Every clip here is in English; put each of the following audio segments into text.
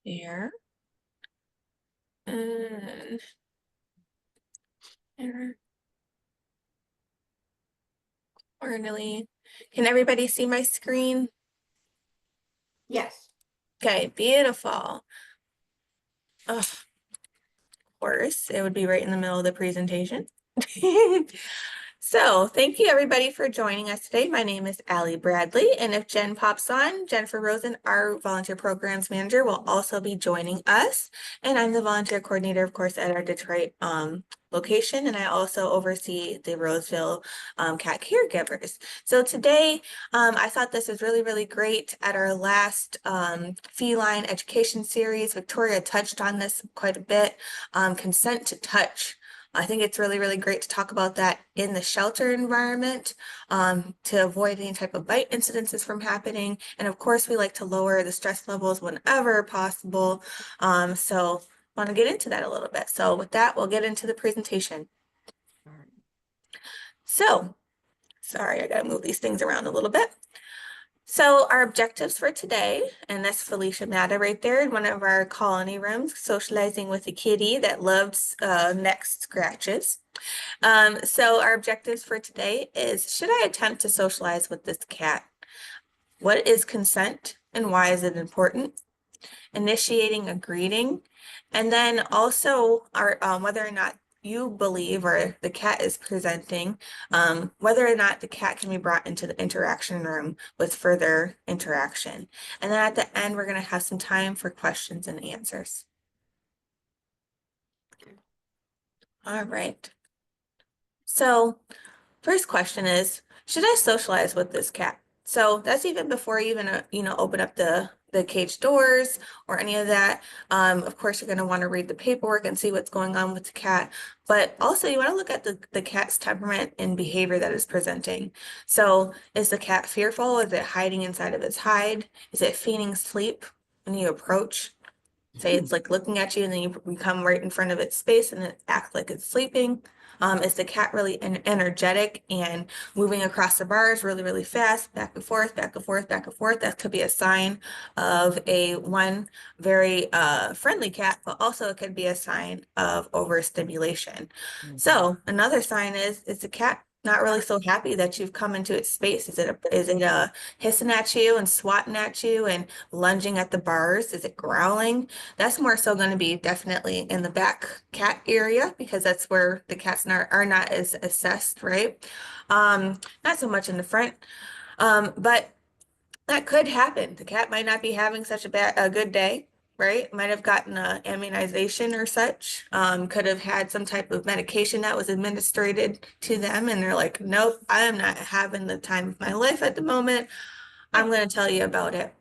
Here. And here. Orderly. Can everybody see my screen? Yes. Okay, beautiful. Of course, it would be right in the middle of the presentation. So thank you everybody for joining us today. My name is Allie Bradley, and if Jen pops on, Jennifer Rosen, our volunteer programs manager, will also be joining us. And I'm the volunteer coordinator, of course, at our Detroit location, and I also oversee the Roseville cat caregivers. So today, I thought this was really, really great. At our last feline education series, Victoria touched on this quite a bit, consent to touch. I think it's really, really great to talk about that in the shelter environment to avoid any type of bite incidences from happening. And of course, we like to lower the stress levels whenever possible. So want to get into that a little bit. So with that, we'll get into the presentation. So, sorry, I gotta move these things around a little bit. So our objectives for today, and that's Felicia Matta right there in one of our colony rooms, socializing with a kitty that loves neck scratches. So our objectives for today is, should I attempt to socialize with this cat? What is consent and why is it important? Initiating a greeting, and then also our whether or not you believe or the cat is presenting, whether or not the cat can be brought into the interaction room with further interaction. And then at the end, we're going to have some time for questions and answers. All right. So first question is, should I socialize with this cat? So that's even before you even open up the cage doors or any of that. Of course, you're going to want to read the paperwork and see what's going on with the cat. But also you want to look at the cat's temperament and behavior that is presenting. So is the cat fearful? Is it hiding inside of its hide? Is it feigning sleep when you approach? Say it's like looking at you and then you come right in front of its space and it acts like it's sleeping. Is the cat really energetic and moving across the bars really, really fast, back and forth, back and forth, back and forth? That could be a sign of a very friendly cat, but also it could be a sign of overstimulation. So another sign is the cat not really so happy that you've come into its space? Is it hissing at you and swatting at you and lunging at the bars? Is it growling? That's more so going to be definitely in the back cat area because that's where the cats are not as assessed, right? Not so much in the front, but that could happen. The cat might not be having such a good day, right? Might have gotten a immunization or such. Could have had some type of medication that was administered to them, and they're like, nope, I am not having the time of my life at the moment. I'm going to tell you about it.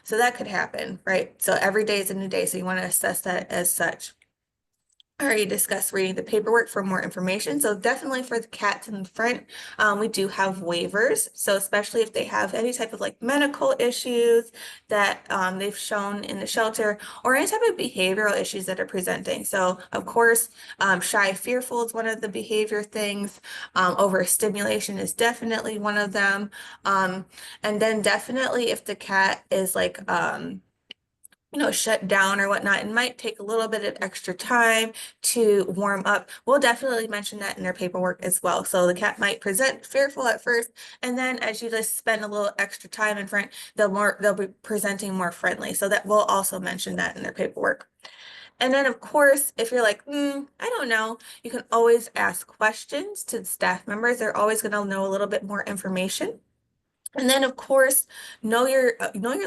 So that could happen, right? So every day is a new day. So you want to assess that as such. I already discussed reading the paperwork for more information. So definitely for the cats in the front, we do have waivers. So especially if they have any type of like medical issues that they've shown in the shelter or any type of behavioral issues that are presenting. So of course, shy, fearful is one of the behavior things. Overstimulation is definitely one of them. And then definitely if the cat is like, shut down or whatnot, it might take a little bit of extra time to warm up. We'll definitely mention that in their paperwork as well. So the cat might present fearful at first, and then as you just spend a little extra time in front, they'll be presenting more friendly. So that we'll also mention that in their paperwork. And then, of course, if you're like, I don't know, you can always ask questions to the staff members. They're always going to know a little bit more information. And then, of course, know your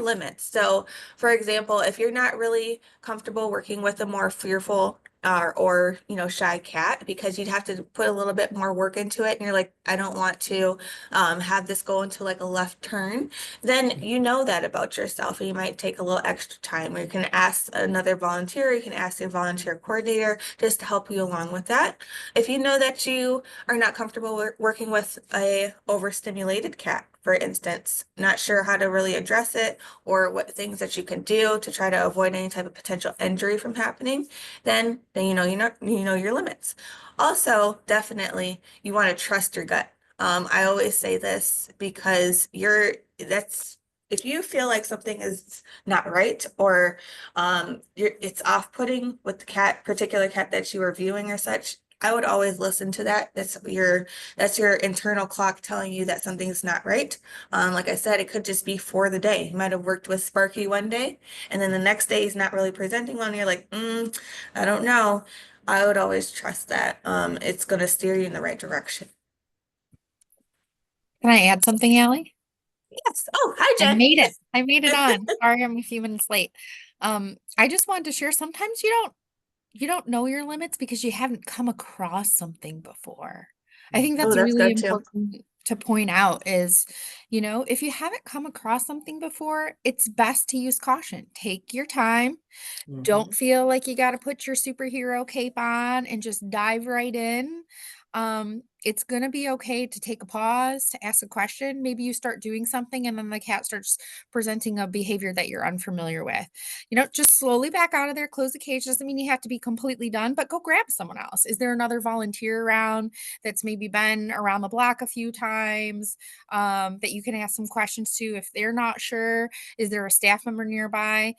limits. So, for example, if you're not really comfortable working with a more fearful or shy cat because you'd have to put a little bit more work into it, and you're like, I don't want to have this go into like a left turn, then you know that about yourself, and you might take a little extra time. Or you can ask another volunteer, you can ask your volunteer coordinator just to help you along with that. If you know that you are not comfortable working with a overstimulated cat, for instance, not sure how to really address it or what things that you can do to try to avoid any type of potential injury from happening, then you know your limits. Also, definitely you want to trust your gut. I always say this because that's if you feel like something is not right, or it's off-putting with the particular cat that you are viewing or such, I would always listen to that. That's your internal clock telling you that something's not right. Like I said, it could just be for the day. You might have worked with Sparky one day, and then the next day he's not really presenting well, and you're like, I don't know. I would always trust that. It's going to steer you in the right direction. Can I add something, Allie? Yes. Oh, hi, I Jen. made it. I made it on. Sorry, I'm a few minutes late. I just wanted to share sometimes you don't know your limits because you haven't come across something before. I think Oh, that's that's really good too. important to point out is, if you haven't come across something before, it's best to use caution. Take your time. Don't feel like you got to put your superhero cape on and just dive right in. It's going to be okay to take a pause, to ask a question. Maybe you start doing something and then the cat starts presenting a behavior that you're unfamiliar with. Just slowly back out of there, close the cage. Doesn't mean you have to be completely done, but go grab someone else. Is there another volunteer around that's maybe been around the block a few times that you can ask some questions to if they're not sure? Is there a staff member nearby?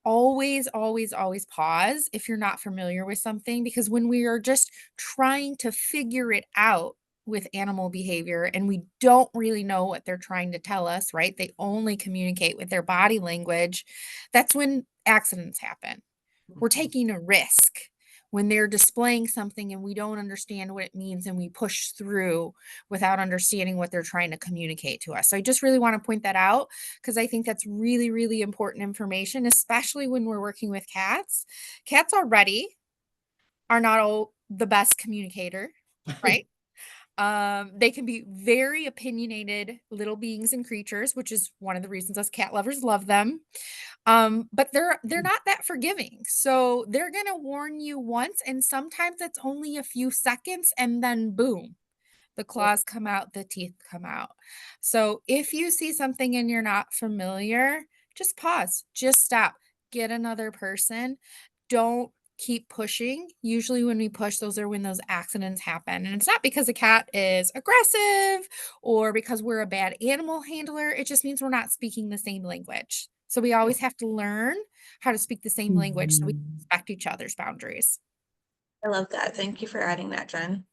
Always, always, always pause if you're not familiar with something, because when we are just trying to figure it out with animal behavior and we don't really know what they're trying to tell us, right? They only communicate with their body language. That's when accidents happen. We're taking a risk when they're displaying something and we don't understand what it means and we push through without understanding what they're trying to communicate to us. So I just really want to point that out because I think that's really, really important information, especially when we're working with cats. Cats already are not all the best communicator, right? They can be very opinionated little beings and creatures, which is one of the reasons us cat lovers love them. But they're not that forgiving. So they're gonna warn you once, and sometimes it's only a few seconds, and then boom, the claws come out, the teeth come out. So if you see something and you're not familiar, just pause, just stop, get another person. Don't keep pushing. Usually when we push, those are when those accidents happen. And it's not because the cat is aggressive or because we're a bad animal handler. It just means we're not speaking the same language. So we always have to learn how to speak the same language so we respect each other's boundaries. I love that. Thank you for adding that, Jen.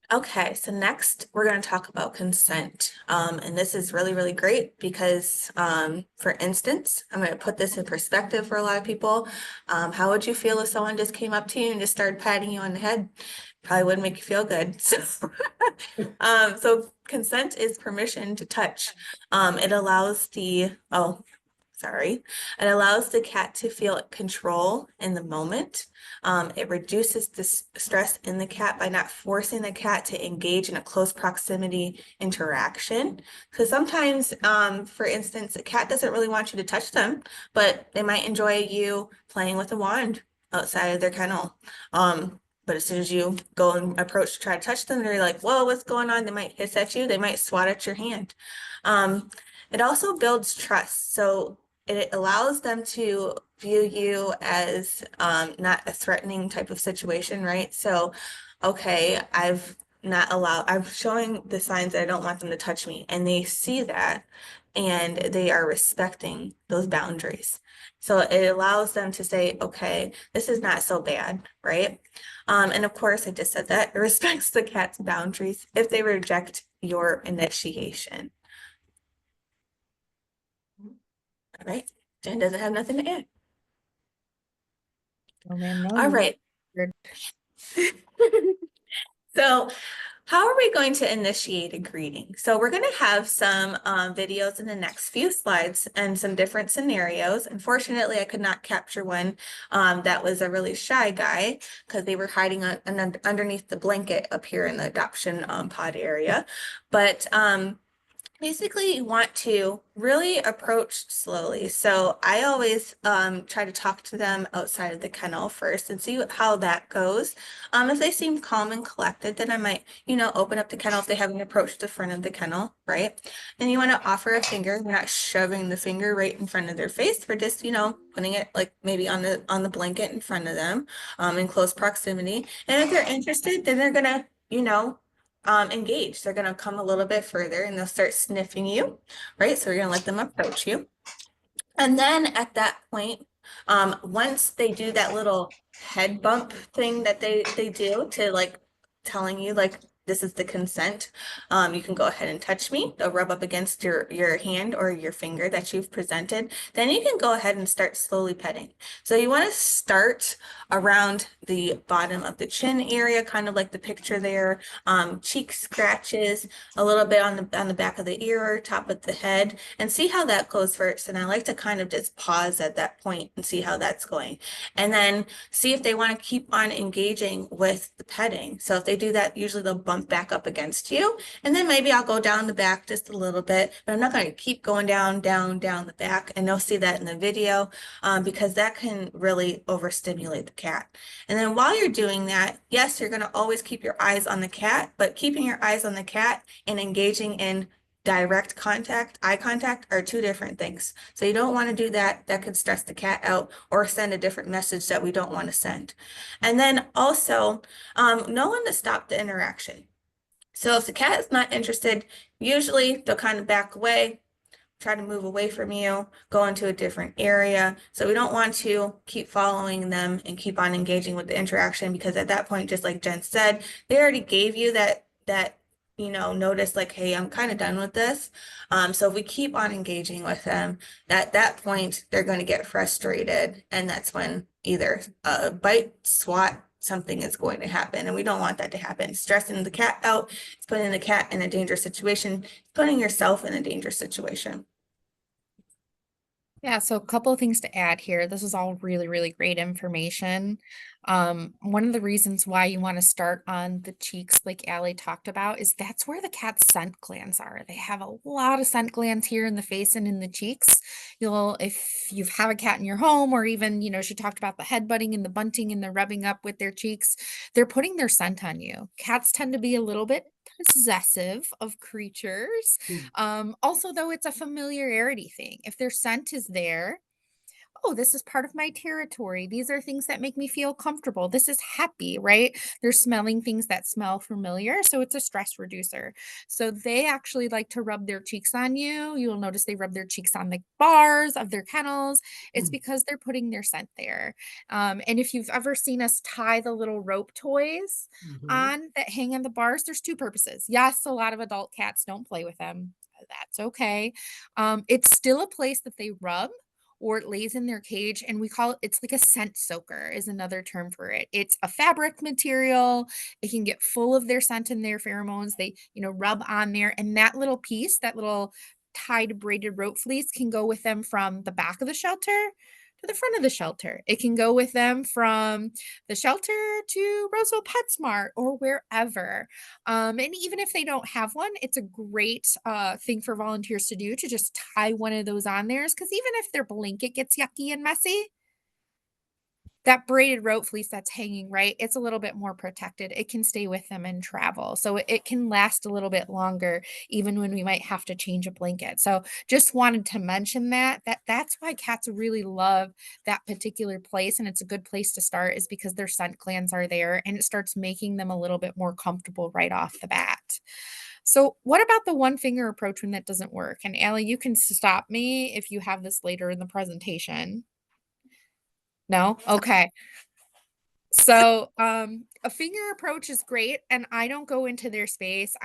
Okay, so next we're going to talk about consent. And this is really, really great because, for instance, I'm going to put this in perspective for a lot of people. How would you feel if someone just came up to you and just started patting you on the head? Probably wouldn't make you feel good. So consent is permission to touch. It allows it allows the cat to feel control in the moment. It reduces the stress in the cat by not forcing the cat to engage in a close proximity interaction. Because sometimes, for instance, a cat doesn't really want you to touch them, but they might enjoy you playing with a wand outside of their kennel. But as soon as you go and approach to try to touch them, they're like, whoa, what's going on? They might hiss at you. They might swat at your hand. It also builds trust. So it allows them to view you as not a threatening type of situation, right? So, okay, I'm showing the signs that I don't want them to touch me, and they see that and they are respecting those boundaries. So it allows them to say, okay, this is not so bad, right? And of course, I just said that it respects the cat's boundaries if they reject your initiation. All right, Jen doesn't have nothing to add. Oh man, no. All right. So how are we going to initiate a greeting? So we're going to have some videos in the next few slides and some different scenarios. Unfortunately, I could not capture one that was a really shy guy because they were hiding underneath the blanket up here in the adoption pod area. But basically, you want to really approach slowly. So I always try to talk to them outside of the kennel first and see how that goes. If they seem calm and collected, then I might, open up the kennel if they haven't approached the front of the kennel, right? And you want to offer a finger. You're not shoving the finger right in front of their face. We're just, putting it like maybe on the blanket in front of them, in close proximity. And if they're interested, then they're gonna, engaged. They're gonna come a little bit further and they'll start sniffing you, right? So you're gonna let them approach you. And then at that point, once they do that little head bump thing that they do to like telling you like this is the consent, you can go ahead and touch me. They'll rub up against your hand or your finger that you've presented. Then you can go ahead and start slowly petting. So you want to start around the bottom of the chin area, kind of like the picture there, cheek scratches, a little bit on the back of the ear, top of the head, and see how that goes first. And I like to kind of just pause at that point and see how that's going. And then see if they want to keep on engaging with the petting. So if they do that, usually they'll bump back up against you. And then maybe I'll go down the back just a little bit, but I'm not going to keep going down the back. And you'll see that in the video because that can really overstimulate the cat. And then while you're doing that, yes, you're going to always keep your eyes on the cat, but keeping your eyes on the cat and engaging in direct contact, eye contact are two different things. So you don't want to do that. That could stress the cat out or send a different message that we don't want to send. And then also know when to stop the interaction. So if the cat is not interested, usually they'll kind of back away, try to move away from you, go into a different area. So we don't want to keep following them and keep on engaging with the interaction because at that point, just like Jen said, they already gave you that notice like, hey, I'm kind of done with this. So if we keep on engaging with them, at that point, they're going to get frustrated. And that's when either a bite, swat, something is going to happen. And we don't want that to happen. Stressing the cat out, it's putting the cat in a dangerous situation, putting yourself in a dangerous situation. Yeah, so a couple of things to add here. This is all really, really great information. One of the reasons why you want to start on the cheeks, like Allie talked about, is that's where the cat's scent glands are. They have a lot of scent glands here in the face and in the cheeks. If you have a cat in your home, or even, she talked about the headbutting and the bunting and the rubbing up with their cheeks, they're putting their scent on you. Cats tend to be a little bit possessive of creatures. Also, though, it's a familiarity thing. If their scent is there, oh, this is part of my territory. These are things that make me feel comfortable. This is happy, right? They're smelling things that smell familiar. So it's a stress reducer. So they actually like to rub their cheeks on you. You'll notice they rub their cheeks on the bars of their kennels. It's because they're putting their scent there. And if you've ever seen us tie the little rope toys on that hang on the bars, there's two purposes. Yes, a lot of adult cats don't play with them. That's okay. It's still a place that they rub or it lays in their cage, and we call it's like a scent soaker is another term for it. It's a fabric material. It can get full of their scent and their pheromones. They, rub on there, and that little piece, that little tied braided rope fleece can go with them from the back of the shelter to the front of the shelter. It can go with them from the shelter to Roseville PetSmart or wherever. And even if they don't have one, it's a great thing for volunteers to do, to just tie one of those on theirs. Because even if their blanket gets yucky and messy, that braided rope fleece that's hanging, right, it's a little bit more protected. It can stay with them and travel. So it can last a little bit longer, even when we might have to change a blanket. So just wanted to mention that's why cats really love that particular place. And it's a good place to start, is because their scent glands are there and it starts making them a little bit more comfortable right off the bat. So what about the one finger approach when that doesn't work? And Allie, you can stop me if you have this later in the presentation. No? Okay. So, a finger approach is great, and I don't go into their space.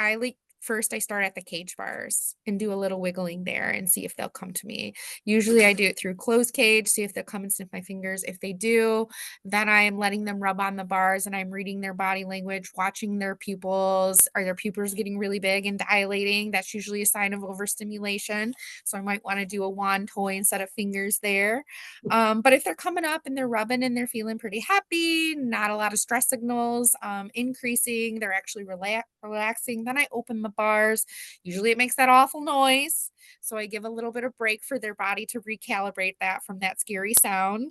First I start at the cage bars and do a little wiggling there and see if they'll come to me. Usually I do it through closed cage, see if they'll come and sniff my fingers. If they do, then I am letting them rub on the bars and I'm reading their body language, watching their pupils. Are their pupils getting really big and dilating? That's usually a sign of overstimulation. So I might want to do a wand toy instead of fingers there. But if they're coming up and they're rubbing and they're feeling pretty happy, not a lot of stress signals increasing, they're actually relaxing, then I open the bars. Usually it makes that awful noise. So I give a little bit of break for their body to recalibrate that from that scary sound.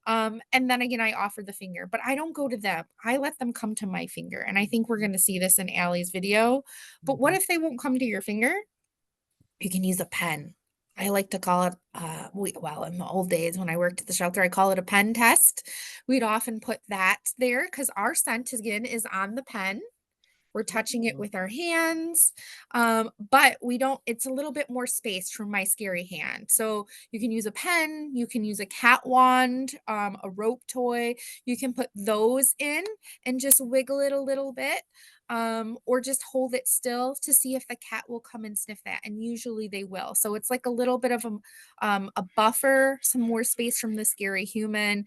And then again, I offer the finger, but I don't go to them. I let them come to my finger. And I think we're going to see this in Allie's video. But what if they won't come to your finger? You can use a pen. I like to call it, in the old days when I worked at the shelter, I call it a pen test. We'd often put that there because our scent again is on the pen. we're touching it with our hands. But we don't, it's a little bit more space from my scary hand. So you can use a pen, you can use a cat wand, a rope toy. You can put those in and just wiggle it a little bit, or just hold it still to see if the cat will come and sniff that. And usually they will. So it's like a little bit of a buffer, some more space from the scary human,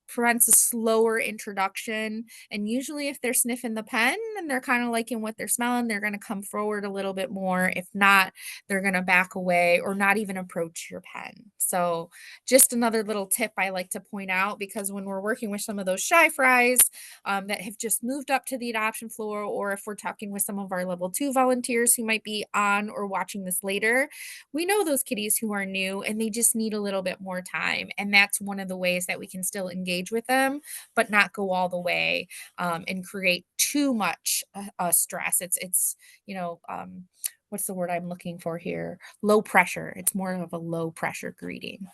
prevents a slower introduction. And usually if they're sniffing the pen and they're kind of liking what they're smelling, they're going to come forward a little bit more. If not, they're going to back away or not even approach your pen. So just another little tip I like to point out, because when we're working with some of those shy fries that have just moved up to the adoption floor, or if we're talking with some of our level 2 volunteers who might be on or watching this later, we know those kitties who are new and they just need a little bit more time. And that's one of the ways that we can still engage with them, but not go all the way and create too much stress. It's, what's the word I'm looking for here? Low pressure. It's more of a low pressure greeting.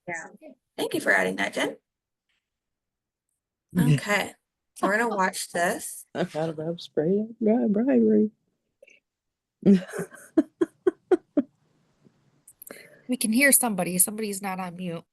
Yeah. Thank you for adding that, Jen. Yeah. Okay, we're gonna watch this. I thought about spray bribery. We can hear somebody. Somebody's not on mute.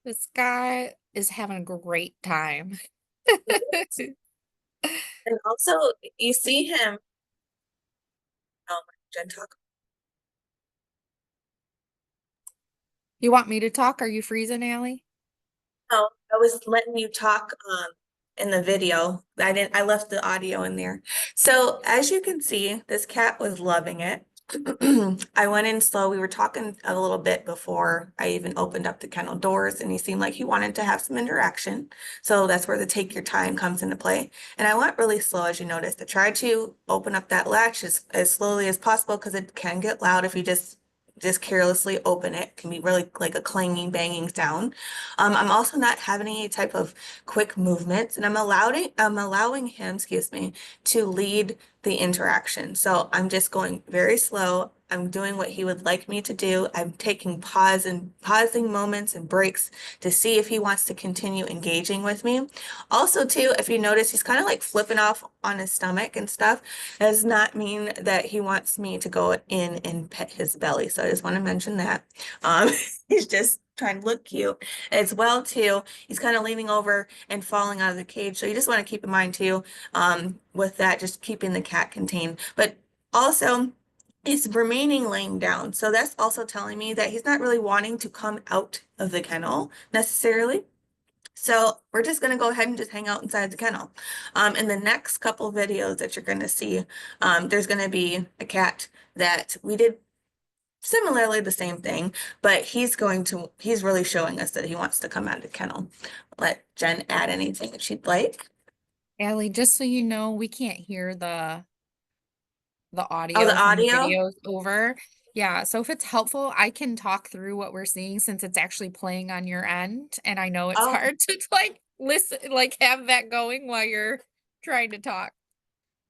This guy is having a great time. And also, you see him. Oh, Jen, talk. You want me to talk? Are you freezing, Allie? Oh, I was letting you talk in the video. I left the audio in there. So as you can see, this cat was loving it. I went in slow. We were talking a little bit before I even opened up the kennel doors, and he seemed like he wanted to have some interaction. So that's where the take your time comes into play. And I went really slow, as you noticed. I tried to open up that latch as slowly as possible, because it can get loud if you just carelessly open it. It can be really like a clanging, banging sound. I'm also not having any type of quick movements, and I'm allowing him, excuse me, to lead the interaction. So I'm just going very slow. I'm doing what he would like me to do. I'm taking pausing moments and breaks to see if he wants to continue engaging with me. Also, too, if you notice, he's kind of like flipping off on his stomach and stuff. That does not mean that he wants me to go in and pet his belly. So I just want to mention that. He's just trying to look cute as well, too. He's kind of leaning over and falling out of the cage. So you just want to keep in mind, too, with that, just keeping the cat contained. But also, he's remaining laying down. So that's also telling me that he's not really wanting to come out of the kennel necessarily. So we're just going to go ahead and just hang out inside the kennel. In the next couple videos that you're going to see, there's going to be a cat that we did similarly the same thing, but he's really showing us that he wants to come out of the kennel. Let Jen add anything that she'd like. Allie, just so you know, we can't hear the audio Oh, the from the audio? videos over. Yeah, so if it's helpful, I can talk through what we're seeing since it's actually playing on your end. And I know it's Oh, hard to like listen, like have that going while you're trying to talk.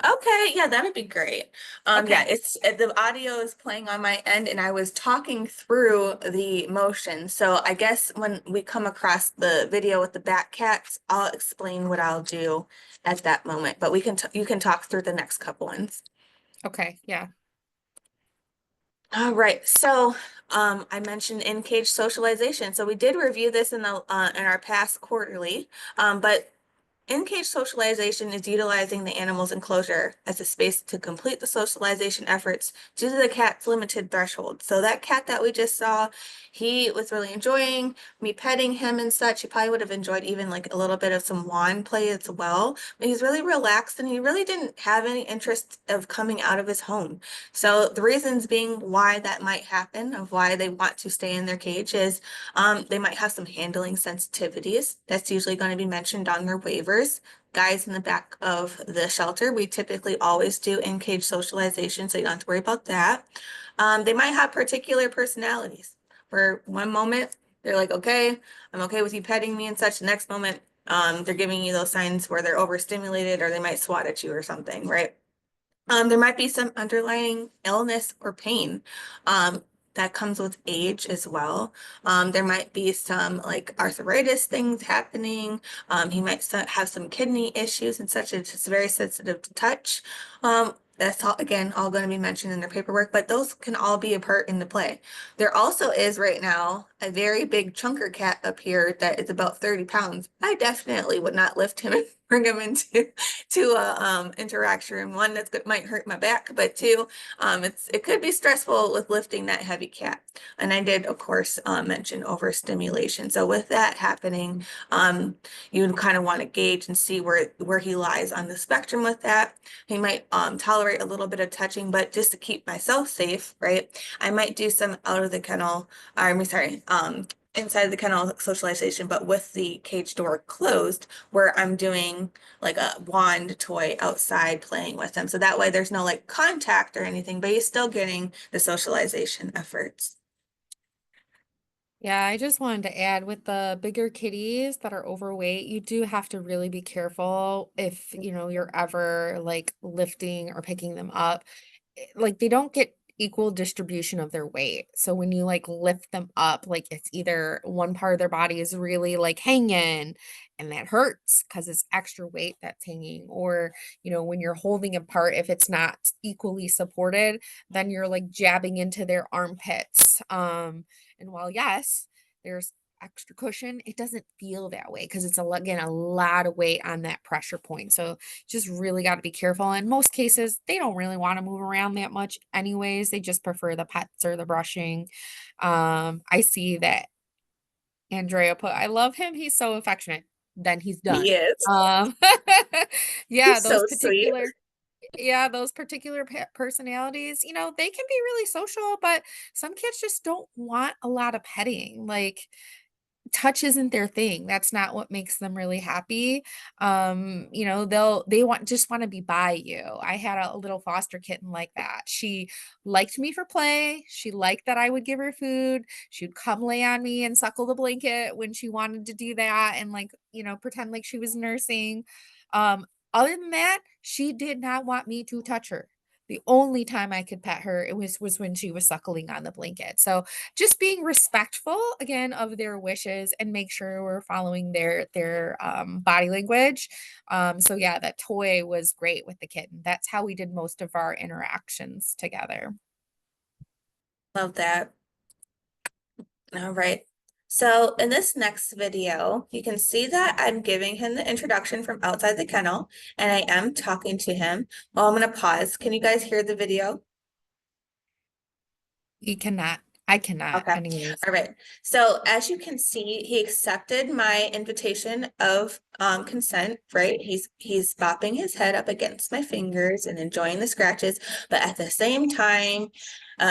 Okay, yeah, that would be great. Yeah, Okay. it's the audio is playing on my end, and I was talking through the motion. So I guess when we come across the video with the bat cats, I'll explain what I'll do at that moment. But we can you can talk through the next couple ones. Okay. Yeah. All right, so I mentioned in-cage socialization. So we did review this in the in our past quarterly, but in-cage socialization is utilizing the animal's enclosure as a space to complete the socialization efforts due to the cat's limited threshold. So that cat that we just saw, he was really enjoying me petting him and such. He probably would have enjoyed even like a little bit of some wand play as well. But he's really relaxed and he really didn't have any interest of coming out of his home. So the reasons being why that might happen, of why they want to stay in their cage is they might have some handling sensitivities. That's usually going to be mentioned on their waivers. Guys in the back of the shelter, we typically always do in-cage socialization, so you don't have to worry about that. They might have particular personalities where one moment they're like, okay, I'm okay with you petting me and such. The next moment, they're giving you those signs where they're overstimulated or they might swat at you or something, right? There might be some underlying illness or pain that comes with age as well. There might be some like arthritis things happening. He might have some kidney issues and such. It's just very sensitive to touch. That's all, again, all going to be mentioned in their paperwork, but those can all be a part in the play. There also is right now a very big chunker cat up here that is about 30 pounds. I definitely would not lift him and bring him into a interaction room. One, that's good, might hurt my back, but two, it could be stressful with lifting that heavy cat. And I did, of course, mention overstimulation. So with that happening, you would kind of want to gauge and see where he lies on the spectrum with that. He might tolerate a little bit of touching, but just to keep myself safe, right? I might do some out of the kennel, or I'm sorry, inside the kennel socialization, but with the cage door closed, where I'm doing like a wand toy outside playing with them. So that way there's no like contact or anything, but he's still getting the socialization efforts. Yeah, I just wanted to add with the bigger kitties that are overweight, you do have to really be careful if, you're ever like lifting or picking them up. Like they don't get equal distribution of their weight. So when you like lift them up, like it's either one part of their body is really like hanging and that hurts because it's extra weight that's hanging, or when you're holding apart, if it's not equally supported, then you're like jabbing into their armpits. And while yes, there's extra cushion, it doesn't feel that way because it's again a lot of weight on that pressure point. So just really got to be careful. In most cases, they don't really want to move around that much anyways. They just prefer the pets or the brushing. I see that Andrea put, I love him. He's so affectionate. Then he's done. He is. Um, yeah, He's so sweet. those particular personalities, they can be really social, but some kids just don't want a lot of petting. Like touch isn't their thing. That's not what makes them really happy. They want to be by you. I had a little foster kitten like that. She liked me for play. She liked that I would give her food. She would come lay on me and suckle the blanket when she wanted to do that and like, pretend like she was nursing. Um, Other than that, she did not want me to touch her. The only time I could pet her, it was when she was suckling on the blanket. So just being respectful again of their wishes and make sure we're following their body language. So yeah, that toy was great with the kitten. That's how we did most of our interactions together. Love that. All right. So in this next video, you can see that I'm giving him the introduction from outside the kennel and I am talking to him. Well, I'm going to pause. Can you guys hear the video? I cannot Okay. anyways. All right. So as you can see, he accepted my invitation of consent, right? He's bopping his head up against my fingers and enjoying the scratches, but at the same time,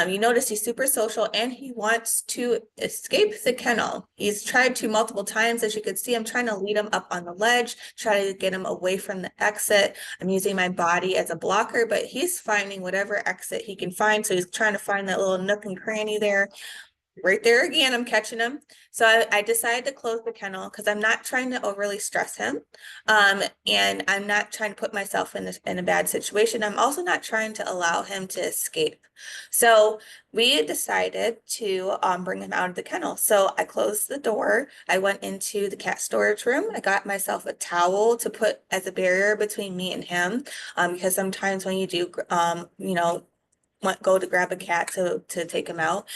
you notice he's super social and he wants to escape the kennel. He's tried to multiple times. As you can see, I'm trying to lead him up on the ledge, try to get him away from the exit. I'm using my body as a blocker, but he's finding whatever exit he can find. So he's trying to find that little nook and cranny there. right there again, I'm catching him. So I decided to close the kennel because I'm not trying to overly stress him. And I'm not trying to put myself in a bad situation. I'm also not trying to allow him to escape. So we decided to bring him out of the kennel. So I closed the door. I went into the cat storage room. I got myself a towel to put as a barrier between me and him. Because sometimes when you do, go to grab a cat to take him out,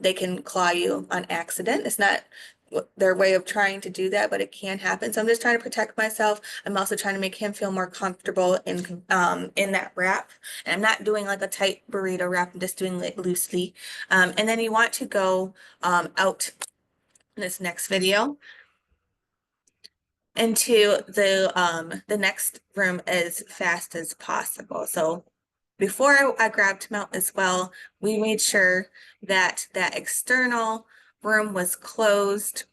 they can claw you on accident. It's not their way of trying to do that, but it can happen. So I'm just trying to protect myself. I'm also trying to make him feel more comfortable in that wrap. And I'm not doing like a tight burrito wrap. I'm just doing it loosely. And then you want to go out in this next video into the next room as fast as possible. So before I grabbed him out as well, we made sure that that external room was closed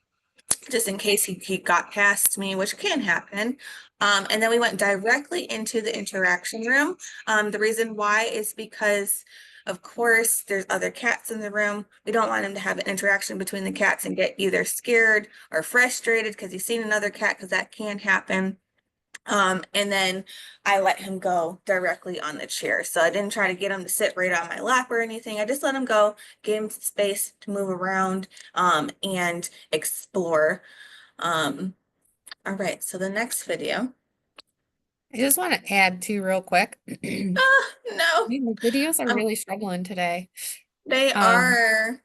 just in case he got past me, which can happen. And then we went directly into the interaction room. The reason why is because, of course, there's other cats in the room. We don't want him to have an interaction between the cats and get either scared or frustrated because he's seen another cat, because that can happen. And then I let him go directly on the chair. So I didn't try to get him to sit right on my lap or anything. I just let him go, gave him space to move around, and explore. All right, so the next video. I just want to add too real quick. No, The videos are um, really struggling today. they Um, are.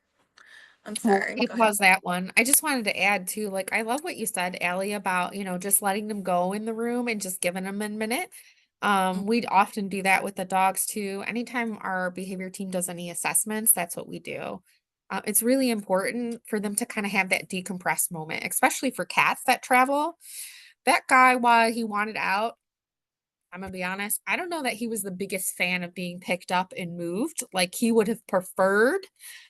I'm Well, sorry. you Go ahead. pause that one. I just wanted to add too, like I love what you said, Allie, about, just letting them go in the room and just giving them a minute. We'd often do that with the dogs too. Anytime our behavior team does any assessments, that's what we do. It's really important for them to kind of have that decompress moment, especially for cats that travel. That guy, while he wanted out, I'm gonna be honest, I don't know that he was the biggest fan of being picked up and moved. Like he would have preferred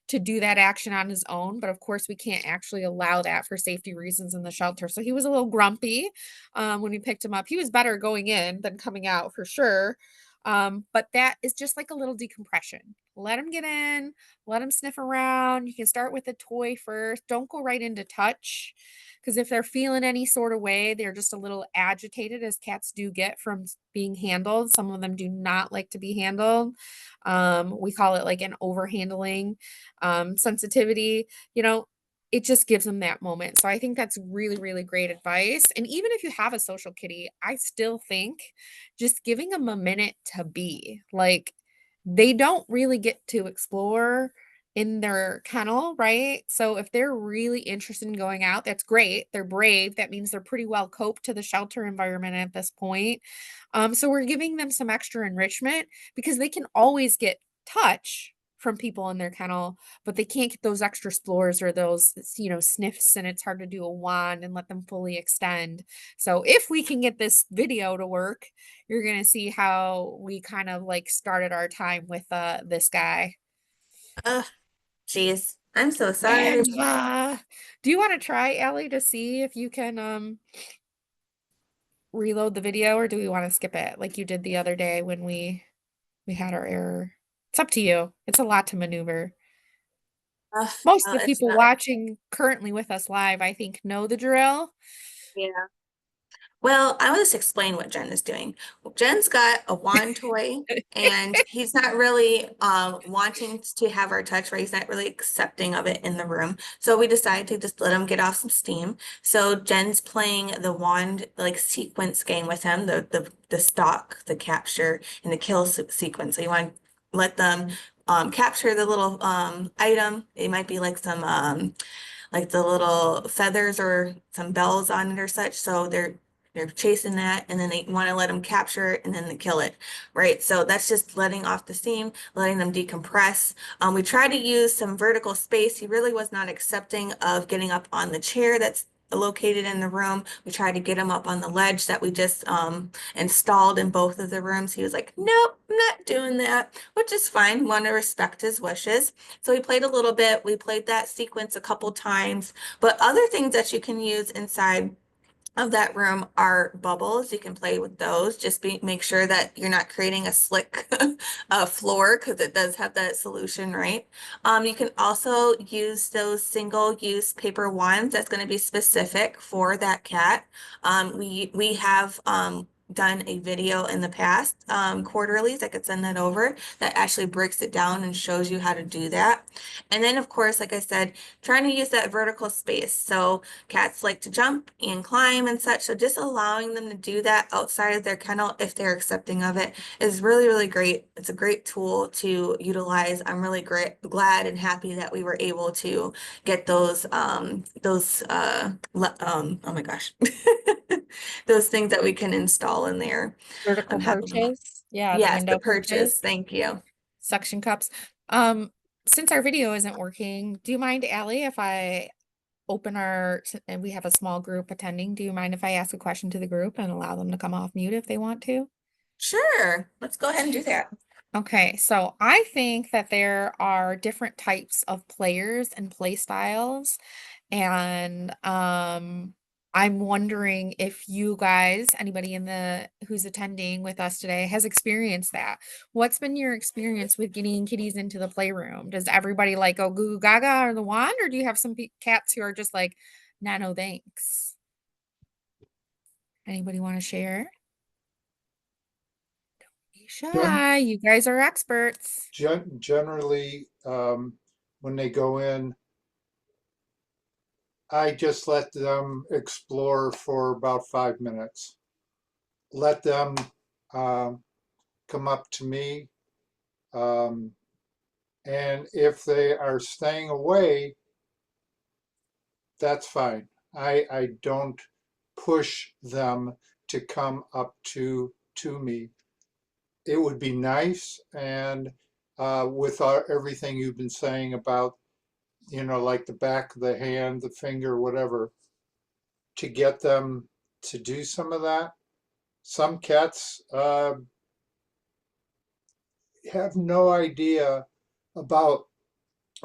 to do that action on his own, but of course we can't actually allow that for safety reasons in the shelter. So he was a little grumpy when we picked him up. He was better going in than coming out for sure. But that is just like a little decompression. Let him get in, let him sniff around. You can start with a toy first. Don't go right into touch. Because if they're feeling any sort of way, they're just a little agitated, as cats do get from being handled. Some of them do not like to be handled. We call it like an overhandling sensitivity. It just gives them that moment. So I think that's really, really great advice. And even if you have a social kitty, I still think just giving them a minute to be like, they don't really get to explore in their kennel, right? So if they're really interested in going out, that's great. They're brave. That means they're pretty well coped to the shelter environment at this point. So we're giving them some extra enrichment because they can always get touch from people in their kennel, but they can't get those extra explores or those, sniffs, and it's hard to do a wand and let them fully extend. So if we can get this video to work, you're going to see how we kind of like started our time with this guy. Geez, I'm so sorry. And, do you want to try, Ellie, to see if you can reload the video, or do we want to skip it like you did the other day when we had our error? It's up to you. It's a lot to maneuver. Most of the It's people not. watching currently with us live, I think, know the drill. Yeah. Well, I will just explain what Jen is doing. Jen's got a wand toy, and he's not really wanting to have our touch, right? He's not really accepting of it in the room. So we decided to just let him get off some steam. So Jen's playing the wand like sequence game with him, the stalk, the capture, and the kill sequence. So you want to let them capture the little item. It might be like some like the little feathers or some bells on it or such. So they're chasing that, and then they want to let them capture it, and then they kill it, right? So that's just letting off the steam, letting them decompress. We tried to use some vertical space. He really was not accepting of getting up on the chair that's located in the room. We tried to get him up on the ledge that we just installed in both of the rooms. He was like, nope, I'm not doing that, which is fine. Want to respect his wishes. So we played a little bit. We played that sequence a couple times, but other things that you can use inside of that room are bubbles. You can play with those. Just make sure that you're not creating a slick floor because it does have that solution, right? You can also use those single-use paper wands that's going to be specific for that cat. We have done a video in the past, quarterlies. I could send that over that actually breaks it down and shows you how to do that. And then, of course, like I said, trying to use that vertical space. So cats like to jump and climb and such. So just allowing them to do that outside of their kennel, if they're accepting of it, is really, really great. It's a great tool to utilize. I'm really glad and happy that we were able to get oh my gosh, those things that we can install in there. Vertical I'm happy. perches. Yeah, the Yes, the window purchase. perches, Thank you. suction cups. Since our video isn't working, do you mind, Allie, if I open and we have a small group attending, do you mind if I ask a question to the group and allow them to come off mute if they want to? Sure. Let's go ahead and do that. Okay, so I think that there are different types of players and play styles, and I'm wondering if you guys, anybody who's attending with us today, has experienced that. What's been your experience with getting kitties into the playroom? Does everybody like go goo goo gaga or the wand, or do you have some cats who are just like, nah, no thanks? Anybody want to share? Don't be shy, you guys are experts. Generally, when they go in, I just let them explore for about 5 minutes. Let them come up to me. And if they are staying away, that's fine. I don't push them to come up to me. It would be nice, and with everything you've been saying about, like the back of the hand, the finger, whatever, to get them to do some of that. Some cats have no idea about,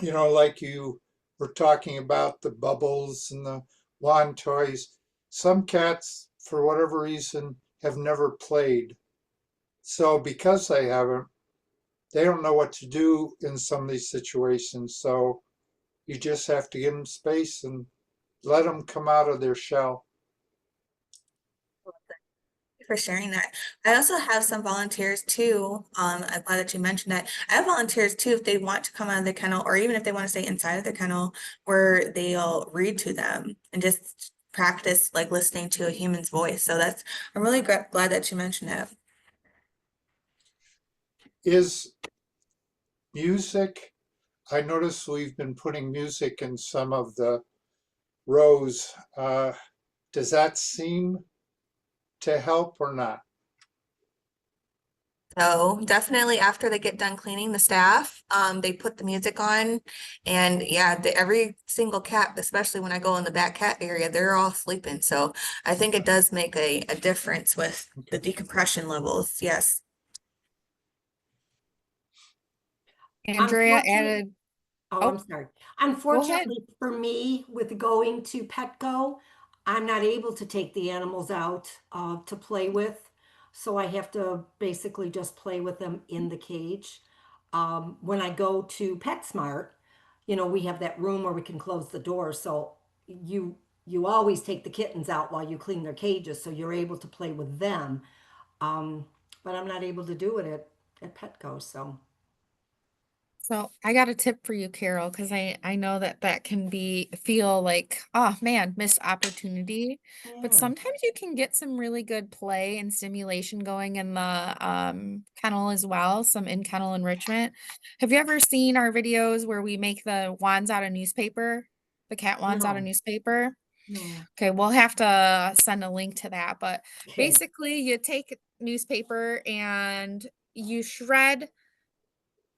like you were talking about the bubbles and the wand toys. Some cats, for whatever reason, have never played. So because they haven't, they don't know what to do in some of these situations. So you just have to give them space and let them come out of their shell. For sharing that. I also have some volunteers too. I'm glad that you mentioned that. I have volunteers too if they want to come out of the kennel, or even if they want to stay inside of the kennel, where they'll read to them and just practice like listening to a human's voice. So I'm really glad that you mentioned that. Is music, I notice we've been putting music in some of the rows. Does that seem to help or not? So definitely after they get done cleaning, the staff, they put the music on, and yeah, every single cat, especially when I go in the back cat area, they're all sleeping. So I think it does make a difference with the decompression levels. Yes. Andrea Unfortunately- added, Oh, Oh, I'm sorry. Unfortunately for me, with going to Petco, I'm not able to take the animals out to play with. So I have to basically just play with them in the cage. When I go to PetSmart, we have that room where we can close the door. So you always take the kittens out while you clean their cages, so you're able to play with them. But I'm not able to do it at Petco. So so I got a tip for you, Carol, because I know that can feel like, oh man, missed opportunity. But yeah. sometimes you can get some really good play and stimulation going in the kennel as well, some in-kennel enrichment. Have you ever seen our videos where we make the wands out of newspaper, the cat wands out of No. newspaper? No. Okay, we'll have to send a link to that. But Okay. basically, you take newspaper and you shred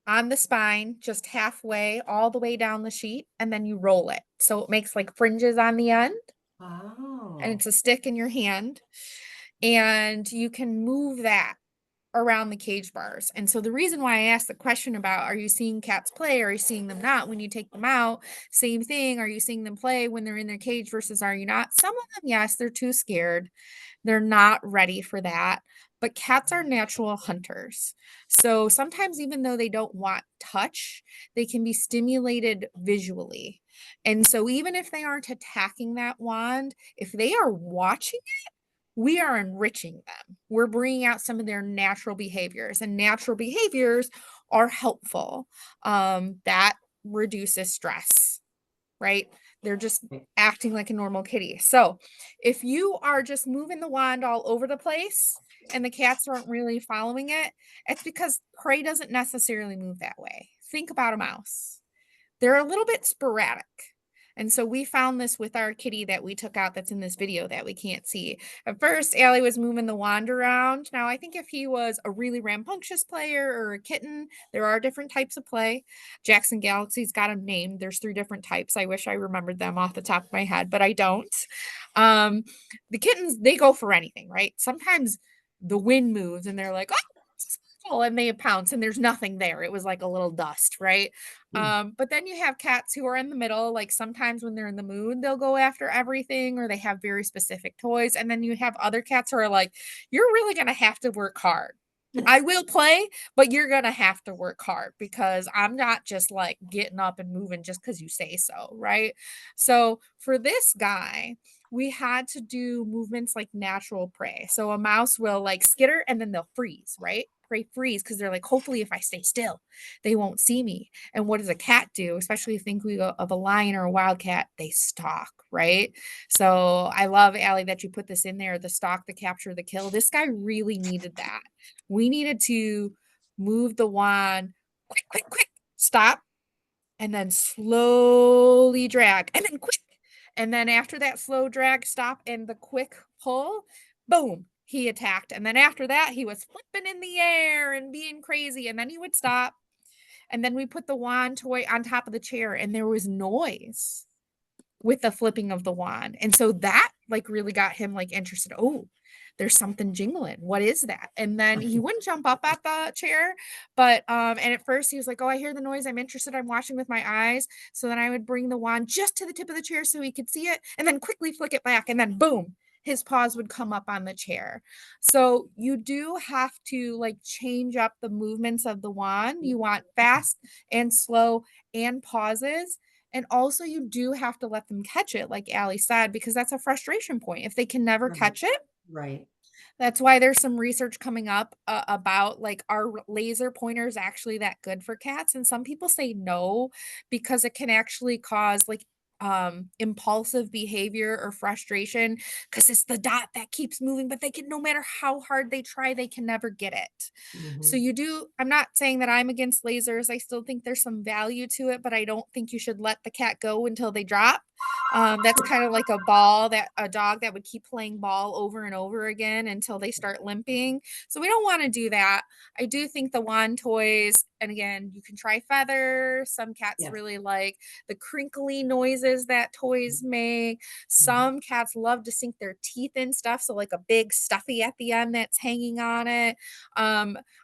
on the spine, just halfway, all the way down the sheet, and then you roll it. So it makes like fringes on the end, and Oh. it's a stick in your hand. And you can move that around the cage bars. And so the reason why I asked the question about, are you seeing cats play? Or are you seeing them not when you take them out? Same thing. Are you seeing them play when they're in their cage versus are you not? Some of them, yes, they're too scared. They're not ready for that. But cats are natural hunters. So sometimes, even though they don't want touch, they can be stimulated visually. And so, even if they aren't attacking that wand, if they are watching, we are enriching them. We're bringing out some of their natural behaviors, and natural behaviors are helpful. That reduces stress, right? They're just acting like a normal kitty. So if you are just moving the wand all over the place and the cats aren't really following it, it's because prey doesn't necessarily move that way. Think about a mouse. They're a little bit sporadic. And so we found this with our kitty that we took out that's in this video that we can't see. At first, Allie was moving the wand around. Now, I think if he was a really rambunctious player or a kitten, there are different types of play. Jackson Galaxy's got them named. There's 3 different types. I wish I remembered them off the top of my head, but I don't. The kittens, they go for anything, right? Sometimes the wind moves and they're like, oh, and they pounce and there's nothing there. It was like a little dust, right? But then you have cats who are in the middle. Like sometimes when they're in the mood, they'll go after everything or they have very specific toys. And then you have other cats who are like, you're really going to have to work hard. I will play, but you're going to have to work hard because I'm not just like getting up and moving just because you say so, right? So for this guy, we had to do movements like natural prey. So a mouse will like skitter and then they'll freeze, right? Prey freeze because they're like, hopefully, if I stay still, they won't see me. And what does a cat do? Especially if you think we go of a lion or a wildcat, they stalk, right? So I love, Allie, that you put this in there, the stalk, the capture, the kill. This guy really needed that. We needed to move the wand, quick, quick, quick, stop, and then slowly drag, and then quick. And then after that slow drag, stop, and the quick pull, boom, he attacked. And then after that, he was flipping in the air and being crazy. And then he would stop. And then we put the wand toy on top of the chair, and there was noise with the flipping of the wand. And so that like really got him like interested. Oh, there's something jingling. What is that? And then he wouldn't jump up at the chair, but and at first he was like, oh, I hear the noise. I'm interested. I'm watching with my eyes. So then I would bring the wand just to the tip of the chair so he could see it and then quickly flick it back. And then boom, his paws would come up on the chair. So you do have to like change up the movements of the wand. You want fast and slow and pauses. And also, you do have to let them catch it, like Allie said, because that's a frustration point. If they can never catch it, Right. that's why there's some research coming up about like, are laser pointers actually that good for cats? And some people say no, because it can actually cause like impulsive behavior or frustration because it's the dot that keeps moving, but they can, no matter how hard they try, they can never get it. So Mhm. you do, I'm not saying that I'm against lasers. I still think there's some value to it, but I don't think you should let the cat go until they drop. That's kind of like a ball that a dog that would keep playing ball over and over again until they start limping. So we don't want to do that. I do think the wand toys, and again, you can try feather. Some cats Yes. really like the crinkly noises that toys make. Some cats love to sink their teeth in stuff. So like a big stuffy at the end that's hanging on it.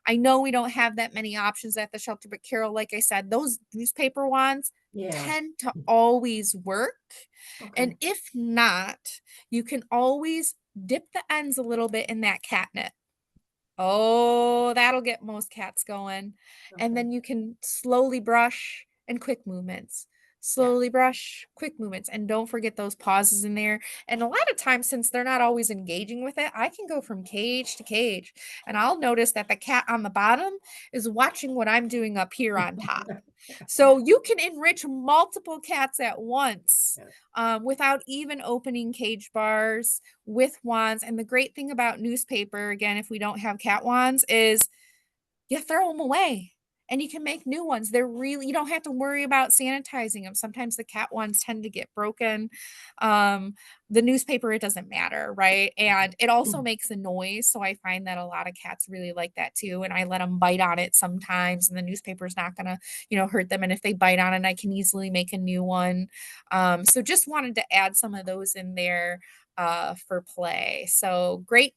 I know we don't have that many options at the shelter, but Carol, like I said, those newspaper wands Yeah. tend to always work. And Okay. if not, you can always dip the ends a little bit in that catnip. Oh, that'll get most cats going. And Okay. then you can slowly brush and quick movements. Slowly brush, quick movements. And don't forget those pauses in there. And a lot of times, since they're not always engaging with it, I can go from cage to cage. And I'll notice that the cat on the bottom is watching what I'm doing up here on top. So you can enrich multiple cats at once without even opening cage bars with wands. And the great thing about newspaper, again, if we don't have cat wands, is you throw them away and you can make new ones. They're really, you don't have to worry about sanitizing them. Sometimes the cat ones tend to get broken. The newspaper, it doesn't matter, right? And it also makes a noise. So I find that a lot of cats really like that too. And I let them bite on it sometimes, and the newspaper's not gonna, hurt them. And if they bite on it, I can easily make a new one. So just wanted to add some of those in there for play. So great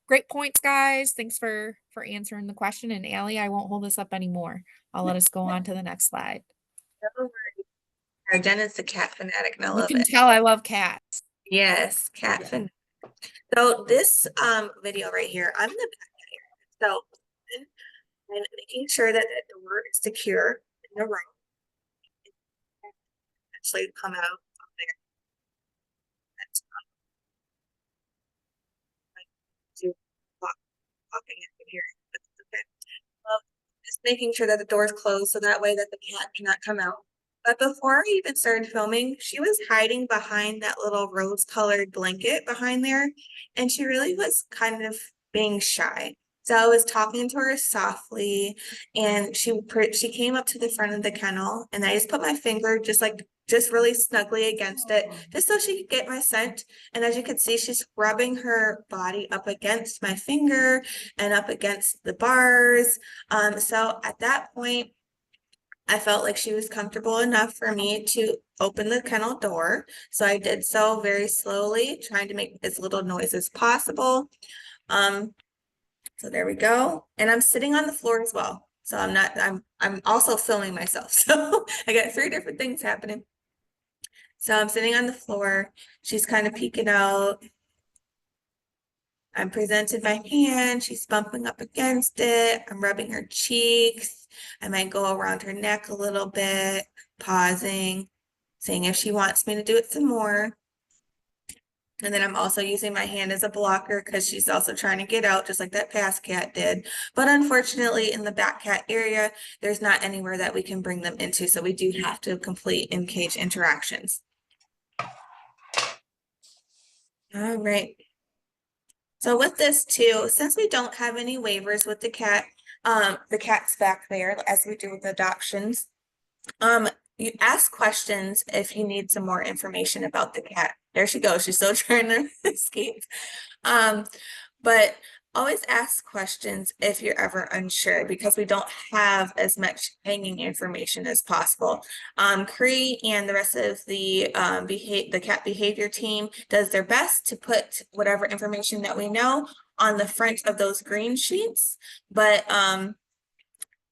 great points, guys. Thanks for answering the question. And Allie, I won't hold this up anymore. I'll let us go on to the next slide. Jenna's the cat fanatic, and I You love can it. tell I love cats. Yes, cat Yeah. fanatic. So this video right here, I'm in the back here. So I'm making sure that the door is secure in the room. Actually come out of there. That's to walking in here. That's okay. Just making sure that the door is closed so that way that the cat cannot come out. But before I even started filming, she was hiding behind that little rose-colored blanket behind there, and she really was kind of being shy. So I was talking to her softly, and she came up to the front of the kennel, and I just put my finger just really snugly against it, just so she could get my scent. And as you can see, she's rubbing her body up against my finger and up against the bars. So at that point, I felt like she was comfortable enough for me to open the kennel door. So I did so very slowly, trying to make as little noise as possible. So there we go. And I'm sitting on the floor as well. So I'm also filming myself. So I got 3 different things happening. So I'm sitting on the floor. She's kind of peeking out. I'm presented my hand. She's bumping up against it. I'm rubbing her cheeks. I might go around her neck a little bit, pausing, seeing if she wants me to do it some more. And then I'm also using my hand as a blocker because she's also trying to get out, just like that past cat did. But unfortunately, in the back cat area, there's not anywhere that we can bring them into. So we do have to complete in-cage interactions. All right. So with this too, since we don't have any waivers with the cat's back there, as we do with adoptions, you ask questions if you need some more information about the cat. There she goes. She's still trying to escape. But always ask questions if you're ever unsure, because we don't have as much hanging information as possible. Cree and the rest of the cat behavior team does their best to put whatever information that we know on the front of those green sheets, but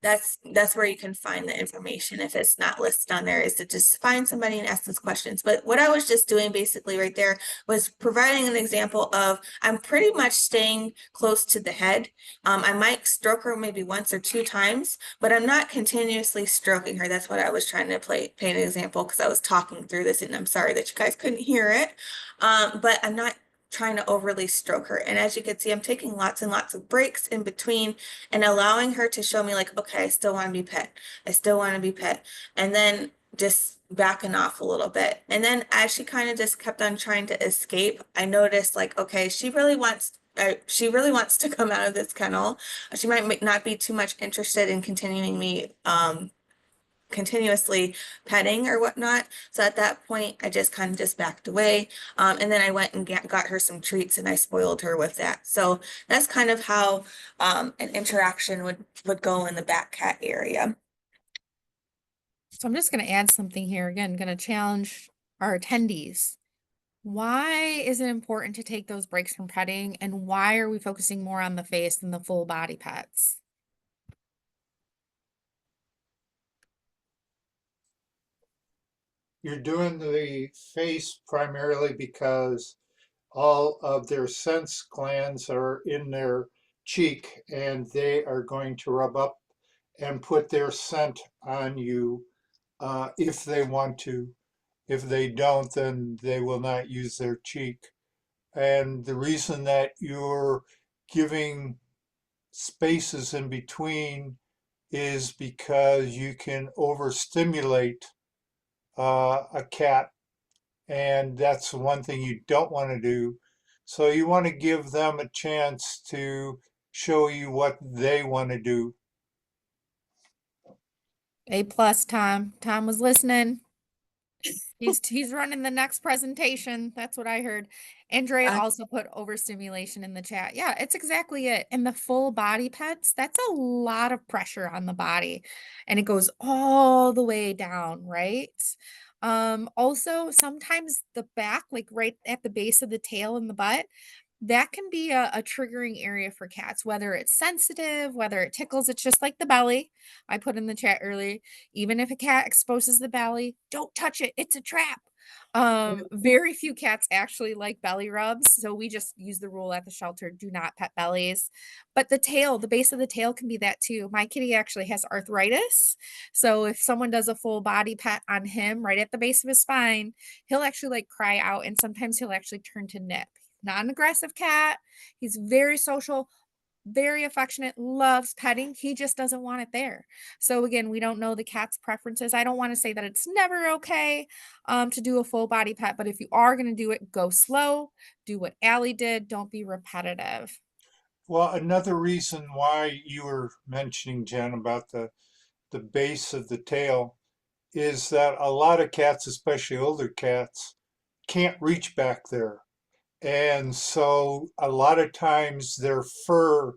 that's where you can find the information if it's not listed on there, is to just find somebody and ask those questions. But what I was just doing basically right there was providing an example of, I'm pretty much staying close to the head. I might stroke her maybe 1 or 2 times, but I'm not continuously stroking her. That's what I was trying to paint an example, because I was talking through this, and I'm sorry that you guys couldn't hear it. But I'm not trying to overly stroke her. And as you can see, I'm taking lots and lots of breaks in between and allowing her to show me like, okay, I still want to be pet. I still want to be pet. And then just backing off a little bit. And then as she kind of just kept on trying to escape, I noticed like, okay, she really wants to come out of this kennel. She might not be too much interested in continuing me continuously petting or whatnot. So at that point, I just kind of just backed away. And then I went and got her some treats, and I spoiled her with that. So that's kind of how an interaction would go in the back cat area. So I'm just going to add something here. Again, going to challenge our attendees. Why is it important to take those breaks from petting, and why are we focusing more on the face than the full body pets? You're doing the face primarily because all of their sense glands are in their cheek, and they are going to rub up and put their scent on you if they want to. If they don't, then they will not use their cheek. And the reason that you're giving spaces in between is because you can overstimulate a cat, and that's one thing you don't want to do. So you want to give them a chance to show you what they want to do. A+, Tom. Tom was listening. He's running the next presentation. That's what I heard. Andrea also put overstimulation in the chat. Yeah, it's exactly it. And the full body pets, that's a lot of pressure on the body, and it goes all the way down, right? Also sometimes the back, like right at the base of the tail and the butt, that can be a triggering area for cats, whether it's sensitive, whether it tickles. It's just like the belly. I put in the chat earlier. Even if a cat exposes the belly, don't touch it. It's a trap. Very few cats actually like belly rubs. So we just use the rule at the shelter, do not pet bellies. But the tail, the base of the tail can be that too. My kitty actually has arthritis. So if someone does a full body pet on him right at the base of his spine, he'll actually like cry out, and sometimes he'll actually turn to nip. Not an aggressive cat. He's very social, very affectionate, loves petting. He just doesn't want it there. So again, we don't know the cat's preferences. I don't want to say that it's never okay to do a full body pet, but if you are going to do it, go slow. Do what Allie did. Don't be repetitive. Well, another reason why you were mentioning, Jen, about the base of the tail is that a lot of cats, especially older cats, can't reach back there. And so a lot of times their fur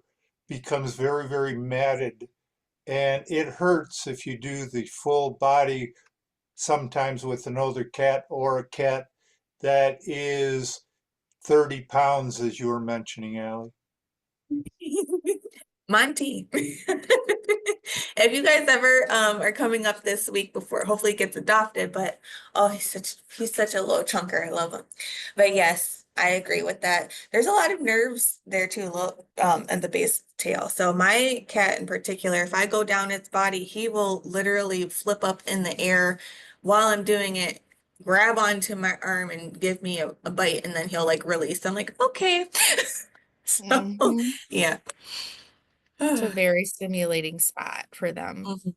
becomes very, very matted. And it hurts if you do the full body, sometimes with an older cat or a cat that is 30 pounds, as you were mentioning, Allie. Monty. If you guys ever are coming up this week before hopefully he gets adopted, but oh he's such a little chunker. I love him. But yes, I agree with that. There's a lot of nerves there too, at the base tail. So my cat in particular, if I go down its body, he will literally flip up in the air while I'm doing it, grab onto my arm and give me a bite, and then he'll like release. I'm like, okay. So Mhm. yeah. It's a very stimulating spot for them. Mhm.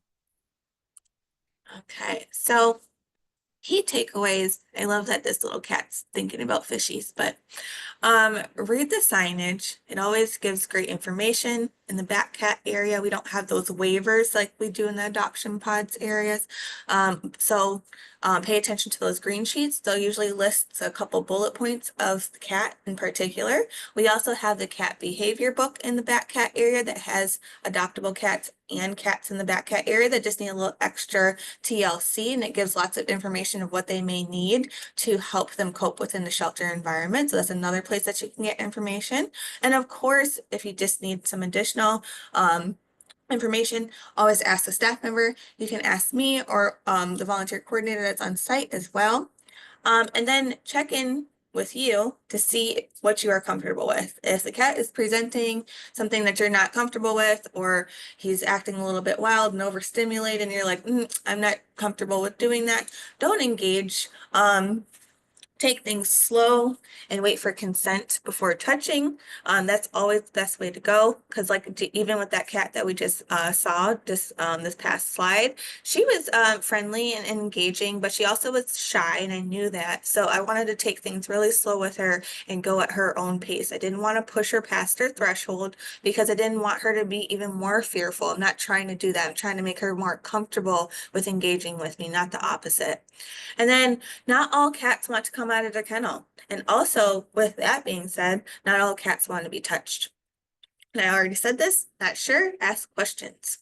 Okay, so key takeaways. I love that this little cat's thinking about fishies, but read the signage. It always gives great information. In the back cat area, we don't have those waivers like we do in the adoption pods areas. So pay attention to those green sheets. They'll usually list a couple bullet points of the cat in particular. We also have the cat behavior book in the back cat area that has adoptable cats and cats in the back cat area that just need a little extra TLC, and it gives lots of information of what they may need to help them cope within the shelter environment. So that's another place that you can get information. And of course, if you just need some additional information, always ask the staff member. You can ask me or the volunteer coordinator that's on site as well. And then check in with you to see what you are comfortable with. If the cat is presenting something that you're not comfortable with, or he's acting a little bit wild and overstimulated, and you're like, I'm not comfortable with doing that, don't engage. Take things slow and wait for consent before touching. That's always the best way to go. Because even with that cat that we just saw this past slide, she was friendly and engaging, but she also was shy, and I knew that. So I wanted to take things really slow with her and go at her own pace. I didn't want to push her past her threshold because I didn't want her to be even more fearful. I'm not trying to do that. I'm trying to make her more comfortable with engaging with me, not the opposite. And then not all cats want to come out of the kennel. And also, with that being said, not all cats want to be touched. And I already said this, not sure, ask questions.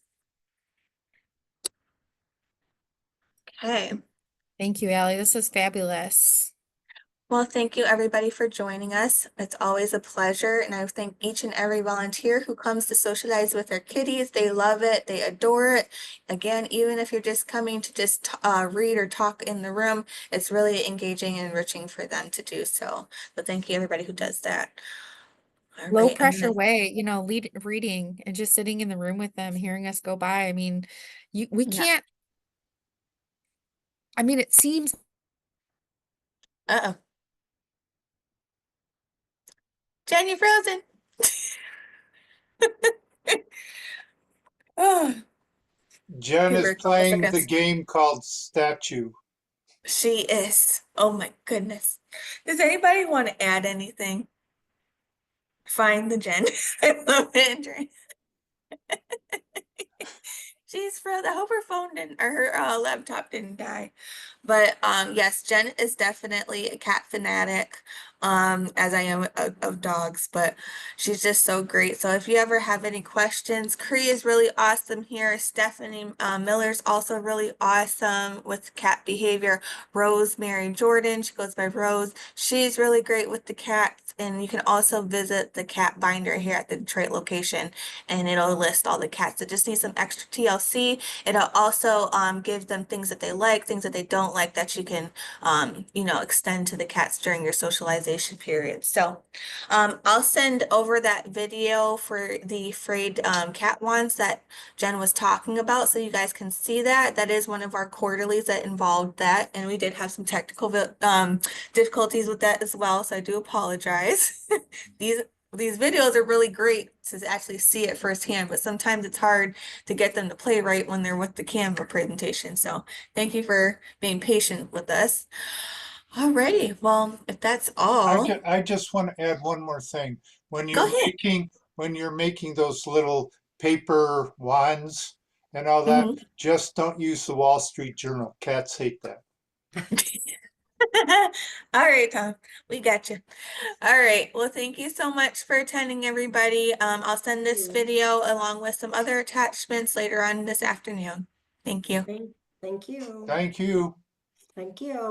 Okay. Thank you, Allie. This is fabulous. Well, thank you everybody for joining us. It's always a pleasure. And I thank each and every volunteer who comes to socialize with their kitties. They love it. They adore it. Again, even if you're just coming to just read or talk in the room, it's really engaging and enriching for them to do so. So thank you everybody who does that. All Low right. I'm pressure gonna way, reading and just sitting in the room with them, hearing us go by. I mean, we Yeah. can't, I mean, it seems Uh-oh. Jen, you're frozen. Oh, Jen give her is a couple playing the seconds. game called Statue. She is. Oh my goodness. Does anybody want to add anything? Find the Jen. I love Andrea. She's frozen. I hope her phone didn't or her laptop didn't die. But yes, Jen is definitely a cat fanatic. as I am of dogs, but she's just so great. So if you ever have any questions, Cree is really awesome here. Stephanie Miller's also really awesome with cat behavior. Rosemary Jordan, she goes by Rose. She's really great with the cats. And you can also visit the cat binder here at the Detroit location, and it'll list all the cats that just need some extra TLC. It'll also give them things that they like, things that they don't like that you can extend to the cats during your socialization period. So I'll send over that video for the frayed cat wands that Jen was talking about, so you guys can see that. That is one of our quarterlies that involved that, and we did have some technical difficulties with that as well, so I do apologize. These videos are really great to actually see it firsthand, but sometimes it's hard to get them to play right when they're with the Canva presentation. So thank you for being patient with us. Alrighty, well, if that's all, I just want to add one more thing. When go you're ahead. making those little paper wands and all that, Mhm. just don't use the Wall Street Journal. Cats hate that. All right, Tom, we got you. All right, well, thank you so much for attending, everybody. I'll send this you. video along with some other attachments later on this afternoon. Thank you. Thank you. Thank you. Thank you.